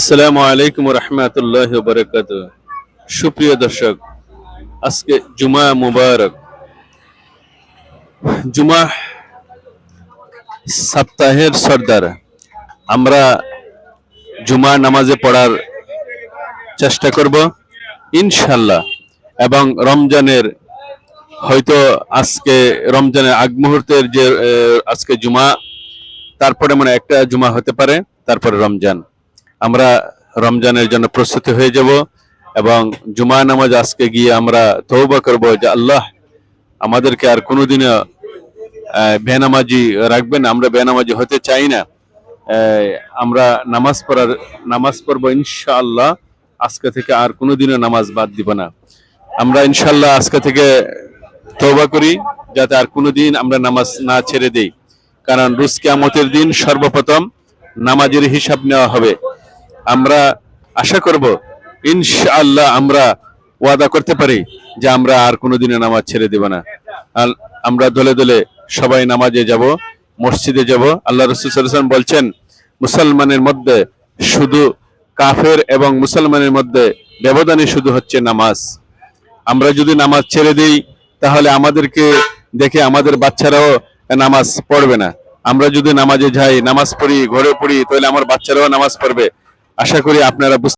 আসসালামু আলাইকুম রহমতুল্লাহি ওয়া বারাকাতুহু। সুপ্রিয় দর্শক, আজকে জুমা মুবারক। জুমা সপ্তাহের সর্দার। আমরা জুমা নামাজে পড়ার চেষ্টা করব ইনশাল্লাহ, এবং রমজানের হয়তো আজকে রমজানের আগ মুহূর্তের যে আজকে জুমা, তারপরে মানে একটা জুমা হতে পারে, তারপরে রমজান। আমরা রমজানের জন্য প্রস্তুতি হয়ে যাব এবং জুমা নামাজ আজকে গিয়ে আমরা তওবা করব যে আল্লাহ আমাদেরকে আর কোনোদিনও বেনামাজি রাখবেন। আমরা বেনামাজি হতে চাই না। আমরা নামাজ পড়বো ইনশাআল্লাহ। আজকে থেকে আর কোনোদিনও নামাজ বাদ দিব না। আমরা ইনশাআল্লাহ আজকে থেকে তওবা করি যাতে আর কোনোদিন আমরা নামাজ না ছেড়ে দেই, কারণ রোজ কিয়ামতের দিন সর্বপ্রথম নামাজের হিসাব নেওয়া হবে। আমরা আশা করব ইনশাআল্লাহ, আমরা ওয়াদা করতে পারি যে আমরা আর কোনোদিনও নামাজ ছেড়ে দেব না। আর আমরা দলে দলে সবাই নামাজে যাব, মসজিদে যাব। আল্লাহ রাসূল সাল্লাল্লাহু আলাইহি ওয়াসাল্লাম বলছেন, মুসলমানের মধ্যে শুধু কাফের এবং মুসলমানের মধ্যে ব্যবধানই শুধু হচ্ছে নামাজ। আমরা যদি নামাজ ছেড়ে দিই তাহলে আমাদেরকে দেখে আমাদের বাচ্চারাও নামাজ পড়বে না। আমরা যদি নামাজে যাই, নামাজ পড়ি, ঘরে পড়ি, তাহলে আমার বাচ্চারাও নামাজ পড়বে। আশা করি আপনারা